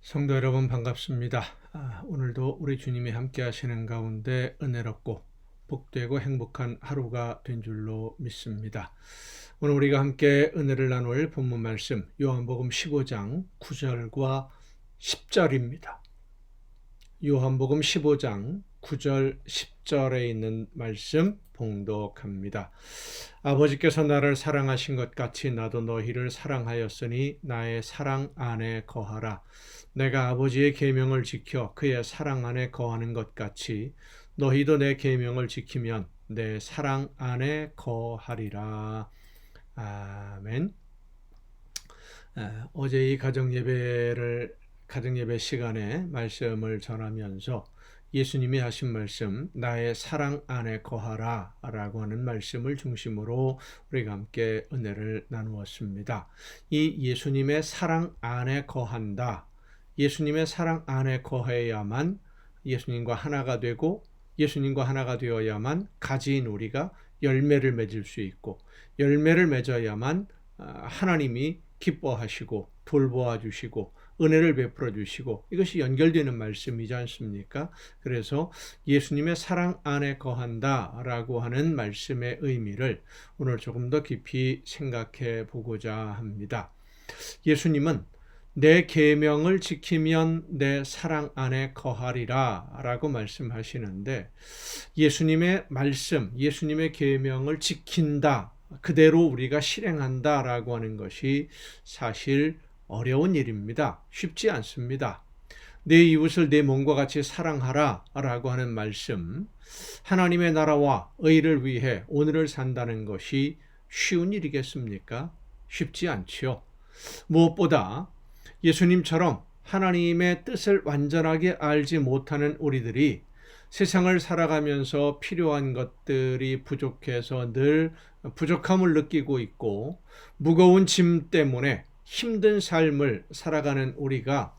성도 여러분 반갑습니다. 오늘도 우리 주님이 함께 하시는 가운데 은혜롭고 복되고 행복한 하루가 된 줄로 믿습니다. 오늘 우리가 함께 은혜를 나눌 본문 말씀 요한복음 15장 9절과 10절입니다. 요한복음 15장 9절 10절에 있는 말씀 봉독합니다. 아버지께서 나를 사랑하신 것 같이 나도 너희를 사랑하였으니 나의 사랑 안에 거하라. 내가 아버지의 계명을 지켜 그의 사랑 안에 거하는 것 같이 너희도 내 계명을 지키면 내 사랑 안에 거하리라. 아멘. 어제 이 가정예배 시간에 말씀을 전하면서 예수님이 하신 말씀, 나의 사랑 안에 거하라 라고 하는 말씀을 중심으로 우리가 함께 은혜를 나누었습니다. 이 예수님의 사랑 안에 거한다. 예수님의 사랑 안에 거해야만 예수님과 하나가 되고 예수님과 하나가 되어야만 가지인 우리가 열매를 맺을 수 있고 열매를 맺어야만 하나님이 기뻐하시고 돌보아 주시고 은혜를 베풀어 주시고 이것이 연결되는 말씀이지 않습니까? 그래서 예수님의 사랑 안에 거한다 라고 하는 말씀의 의미를 오늘 조금 더 깊이 생각해 보고자 합니다. 예수님은 내 계명을 지키면 내 사랑 안에 거하리라 라고 말씀하시는데 예수님의 말씀, 예수님의 계명을 지킨다, 그대로 우리가 실행한다 라고 하는 것이 사실 어려운 일입니다. 쉽지 않습니다. 내 이웃을 내 몸과 같이 사랑하라 라고 하는 말씀, 하나님의 나라와 의를 위해 오늘을 산다는 것이 쉬운 일이겠습니까? 쉽지 않지요. 무엇보다 예수님처럼 하나님의 뜻을 완전하게 알지 못하는 우리들이 세상을 살아가면서 필요한 것들이 부족해서 늘 부족함을 느끼고 있고 무거운 짐 때문에 힘든 삶을 살아가는 우리가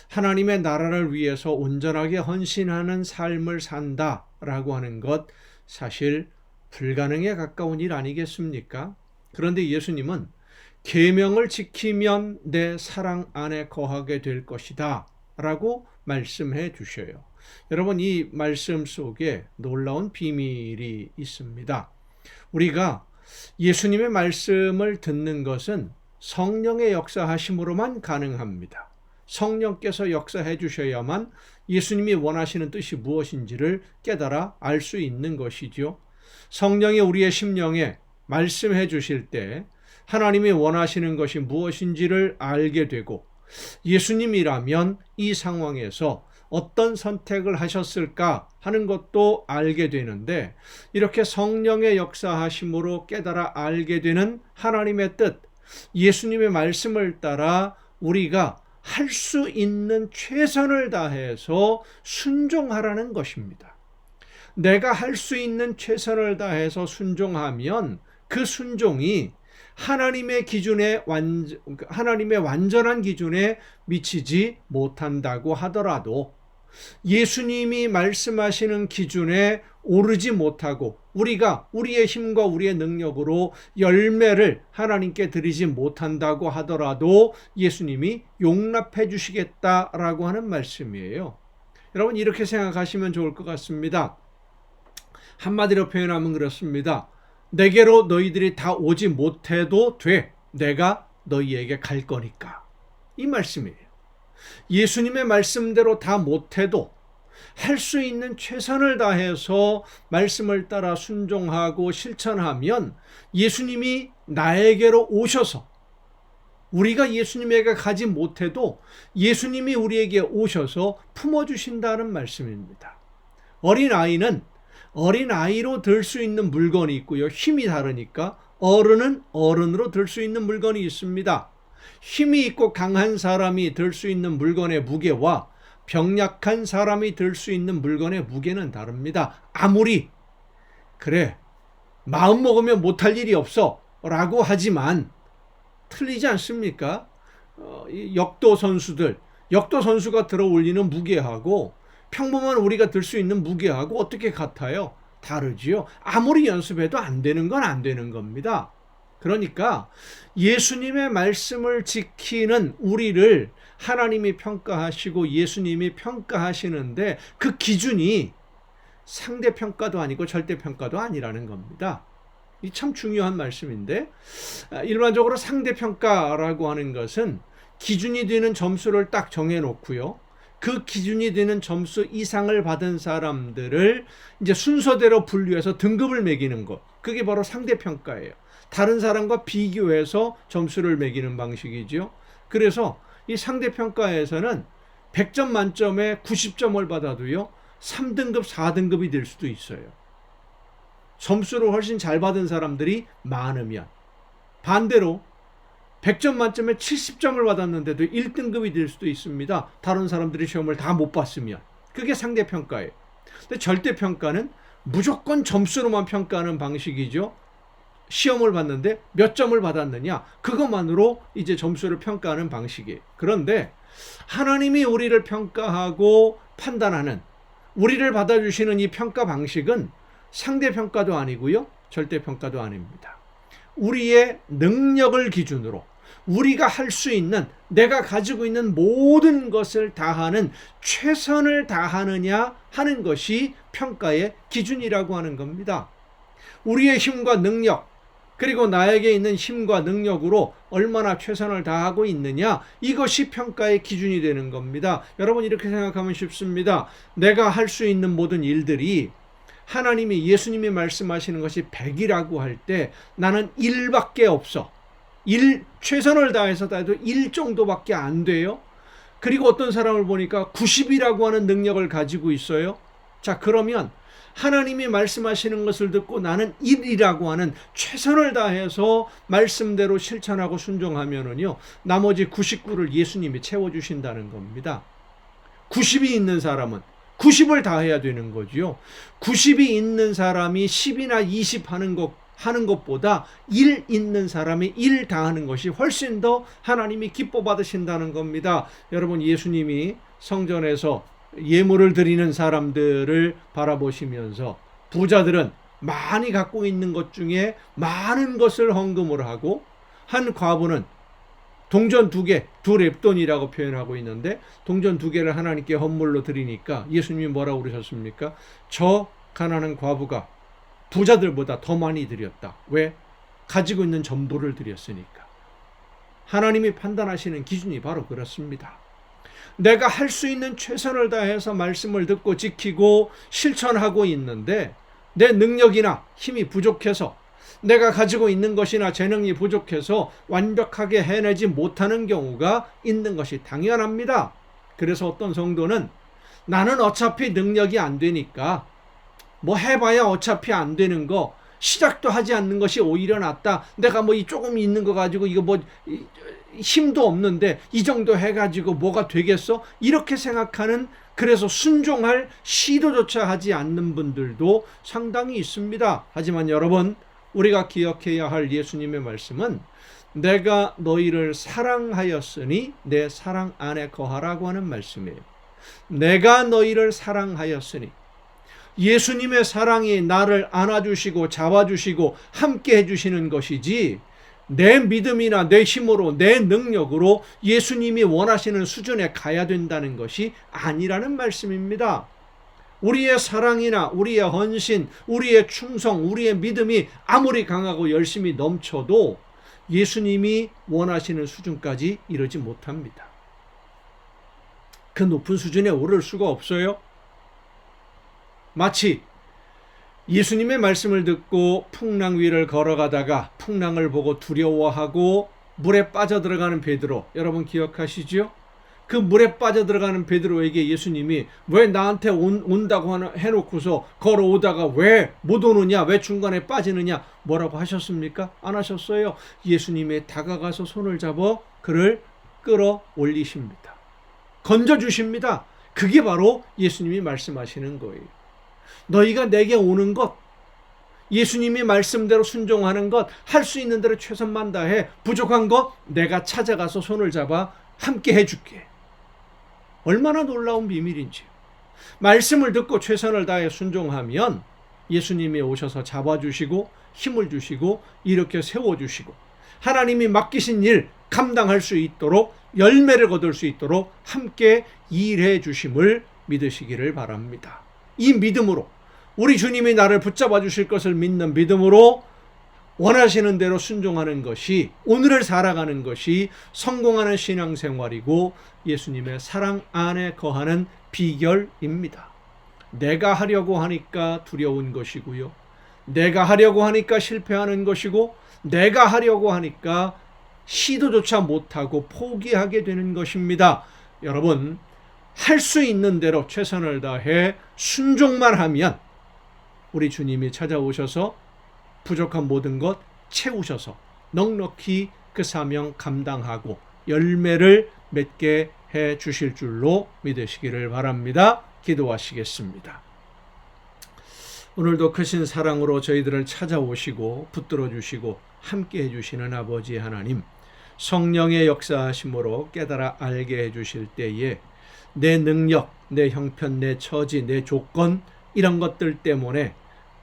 하나님의 나라를 위해서 온전하게 헌신하는 삶을 산다라고 하는 것 사실 불가능에 가까운 일 아니겠습니까? 그런데 예수님은 계명을 지키면 내 사랑 안에 거하게 될 것이다 라고 말씀해 주셔요. 여러분, 이 말씀 속에 놀라운 비밀이 있습니다. 우리가 예수님의 말씀을 듣는 것은 성령의 역사하심으로만 가능합니다. 성령께서 역사해 주셔야만 예수님이 원하시는 뜻이 무엇인지를 깨달아 알 수 있는 것이죠. 성령이 우리의 심령에 말씀해 주실 때 하나님이 원하시는 것이 무엇인지를 알게 되고 예수님이라면 이 상황에서 어떤 선택을 하셨을까 하는 것도 알게 되는데 이렇게 성령의 역사하심으로 깨달아 알게 되는 하나님의 뜻, 예수님의 말씀을 따라 우리가 할 수 있는 최선을 다해서 순종하라는 것입니다. 내가 할 수 있는 최선을 다해서 순종하면 그 순종이 하나님의 완전한 기준에 미치지 못한다고 하더라도 예수님이 말씀하시는 기준에 오르지 못하고 우리가 우리의 힘과 우리의 능력으로 열매를 하나님께 드리지 못한다고 하더라도 예수님이 용납해 주시겠다라고 하는 말씀이에요. 여러분, 이렇게 생각하시면 좋을 것 같습니다. 한마디로 표현하면 그렇습니다. 내게로 너희들이 다 오지 못해도 돼. 내가 너희에게 갈 거니까. 이 말씀이에요. 예수님의 말씀대로 다 못해도 할 수 있는 최선을 다해서 말씀을 따라 순종하고 실천하면 예수님이 나에게로 오셔서 우리가 예수님에게 가지 못해도 예수님이 우리에게 오셔서 품어주신다는 말씀입니다. 어린아이로 들 수 있는 물건이 있고요. 힘이 다르니까 어른은 어른으로 들 수 있는 물건이 있습니다. 힘이 있고 강한 사람이 들 수 있는 물건의 무게와 병약한 사람이 들 수 있는 물건의 무게는 다릅니다. 아무리 그래 마음 먹으면 못할 일이 없어 라고 하지만 틀리지 않습니까? 역도 선수가 들어 올리는 무게하고 평범한 우리가 들 수 있는 무게하고 어떻게 같아요? 다르지요. 아무리 연습해도 안 되는 건 안 되는 겁니다. 그러니까 예수님의 말씀을 지키는 우리를 하나님이 평가하시고 예수님이 평가하시는데 그 기준이 상대평가도 아니고 절대평가도 아니라는 겁니다. 이 참 중요한 말씀인데, 일반적으로 상대평가라고 하는 것은 기준이 되는 점수를 딱 정해놓고요, 그 기준이 되는 점수 이상을 받은 사람들을 이제 순서대로 분류해서 등급을 매기는 것, 그게 바로 상대평가예요. 다른 사람과 비교해서 점수를 매기는 방식이죠. 그래서 이 상대평가에서는 100점 만점에 90점을 받아도요, 3등급, 4등급이 될 수도 있어요. 점수를 훨씬 잘 받은 사람들이 많으면. 반대로 100점 만점에 70점을 받았는데도 1등급이 될 수도 있습니다. 다른 사람들이 시험을 다 못 봤으면. 그게 상대평가예요. 근데 절대평가는 무조건 점수로만 평가하는 방식이죠. 시험을 봤는데 몇 점을 받았느냐, 그것만으로 이제 점수를 평가하는 방식이에요. 그런데 하나님이 우리를 평가하고 판단하는, 우리를 받아주시는 이 평가 방식은 상대평가도 아니고요, 절대평가도 아닙니다. 우리의 능력을 기준으로 우리가 할 수 있는, 내가 가지고 있는 모든 것을 다하는, 최선을 다하느냐 하는 것이 평가의 기준이라고 하는 겁니다. 우리의 힘과 능력, 그리고 나에게 있는 힘과 능력으로 얼마나 최선을 다하고 있느냐, 이것이 평가의 기준이 되는 겁니다. 여러분, 이렇게 생각하면 쉽습니다. 내가 할 수 있는 모든 일들이 하나님이, 예수님이 말씀하시는 것이 100이라고 할 때 나는 1밖에 없어. 1, 최선을 다해서 다 해도 1 정도밖에 안 돼요. 그리고 어떤 사람을 보니까 90이라고 하는 능력을 가지고 있어요. 자, 그러면 하나님이 말씀하시는 것을 듣고 나는 1이라고 하는, 최선을 다해서 말씀대로 실천하고 순종하면은요, 나머지 99를 예수님이 채워주신다는 겁니다. 90이 있는 사람은 90을 다해야 되는 거죠. 90이 있는 사람이 10이나 20 하는 것보다 1 있는 사람이 1 다하는 것이 훨씬 더 하나님이 기뻐 받으신다는 겁니다. 여러분, 예수님이 성전에서 예물을 드리는 사람들을 바라보시면서 부자들은 많이 갖고 있는 것 중에 많은 것을 헌금을 하고, 한 과부는 동전 2개, 2렙돈이라고 표현하고 있는데, 동전 2개를 하나님께 헌물로 드리니까 예수님이 뭐라고 그러셨습니까? 저 가난한 과부가 부자들보다 더 많이 드렸다. 왜? 가지고 있는 전부를 드렸으니까. 하나님이 판단하시는 기준이 바로 그렇습니다. 내가 할 수 있는 최선을 다해서 말씀을 듣고 지키고 실천하고 있는데, 내 능력이나 힘이 부족해서, 내가 가지고 있는 것이나 재능이 부족해서 완벽하게 해내지 못하는 경우가 있는 것이 당연합니다. 그래서 어떤 성도는 나는 어차피 능력이 안 되니까 뭐 해봐야 어차피 안 되는 거, 시작도 하지 않는 것이 오히려 낫다. 내가 뭐 조금 있는 거 가지고 이거 뭐 힘도 없는데 이 정도 해가지고 뭐가 되겠어? 이렇게 생각하는, 그래서 순종할 시도조차 하지 않는 분들도 상당히 있습니다. 하지만 여러분, 우리가 기억해야 할 예수님의 말씀은 내가 너희를 사랑하였으니 내 사랑 안에 거하라고 하는 말씀이에요. 내가 너희를 사랑하였으니, 예수님의 사랑이 나를 안아주시고 잡아주시고 함께 해주시는 것이지, 내 믿음이나 내 힘으로, 내 능력으로 예수님이 원하시는 수준에 가야 된다는 것이 아니라는 말씀입니다. 우리의 사랑이나 우리의 헌신, 우리의 충성, 우리의 믿음이 아무리 강하고 열심히 넘쳐도 예수님이 원하시는 수준까지 이르지 못합니다. 그 높은 수준에 오를 수가 없어요. 마치 예수님의 말씀을 듣고 풍랑 위를 걸어가다가 풍랑을 보고 두려워하고 물에 빠져들어가는 베드로, 여러분 기억하시죠? 그 물에 빠져들어가는 베드로에게 예수님이 왜 나한테 온다고 해놓고서 걸어오다가 왜 못 오느냐, 왜 중간에 빠지느냐, 뭐라고 하셨습니까? 안 하셨어요. 예수님이 다가가서 손을 잡아 그를 끌어올리십니다. 건져주십니다. 그게 바로 예수님이 말씀하시는 거예요. 너희가 내게 오는 것, 예수님이 말씀대로 순종하는 것, 할 수 있는 대로 최선만 다해, 부족한 것 내가 찾아가서 손을 잡아 함께 해줄게. 얼마나 놀라운 비밀인지요. 말씀을 듣고 최선을 다해 순종하면 예수님이 오셔서 잡아주시고 힘을 주시고 이렇게 세워주시고 하나님이 맡기신 일 감당할 수 있도록 열매를 거둘 수 있도록 함께 일해 주심을 믿으시기를 바랍니다. 이 믿음으로 우리 주님이 나를 붙잡아 주실 것을 믿는 믿음으로 원하시는 대로 순종하는 것이, 오늘을 살아가는 것이 성공하는 신앙생활이고 예수님의 사랑 안에 거하는 비결입니다. 내가 하려고 하니까 두려운 것이고요. 내가 하려고 하니까 실패하는 것이고, 내가 하려고 하니까 시도조차 못하고 포기하게 되는 것입니다. 여러분, 할 수 있는 대로 최선을 다해 순종만 하면 우리 주님이 찾아오셔서 부족한 모든 것 채우셔서 넉넉히 그 사명 감당하고 열매를 맺게 해 주실 줄로 믿으시기를 바랍니다. 기도하시겠습니다. 오늘도 크신 사랑으로 저희들을 찾아오시고 붙들어 주시고 함께 해주시는 아버지 하나님, 성령의 역사하심으로 깨달아 알게 해주실 때에 내 능력, 내 형편, 내 처지, 내 조건 이런 것들 때문에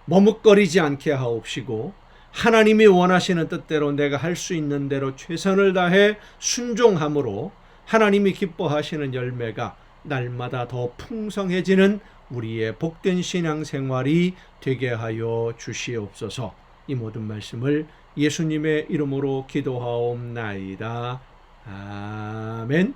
머뭇거리지 않게 하옵시고 하나님이 원하시는 뜻대로 내가 할 수 있는 대로 최선을 다해 순종함으로 하나님이 기뻐하시는 열매가 날마다 더 풍성해지는 우리의 복된 신앙생활이 되게 하여 주시옵소서. 이 모든 말씀을 예수님의 이름으로 기도하옵나이다. 아멘.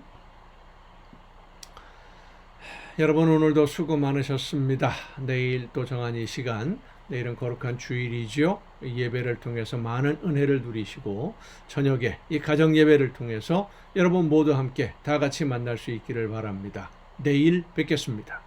여러분, 오늘도 수고 많으셨습니다. 내일 또 정한 이 시간, 내일은 거룩한 주일이지요. 예배를 통해서 많은 은혜를 누리시고 저녁에 이 가정 예배를 통해서 여러분 모두 함께 다 같이 만날 수 있기를 바랍니다. 내일 뵙겠습니다.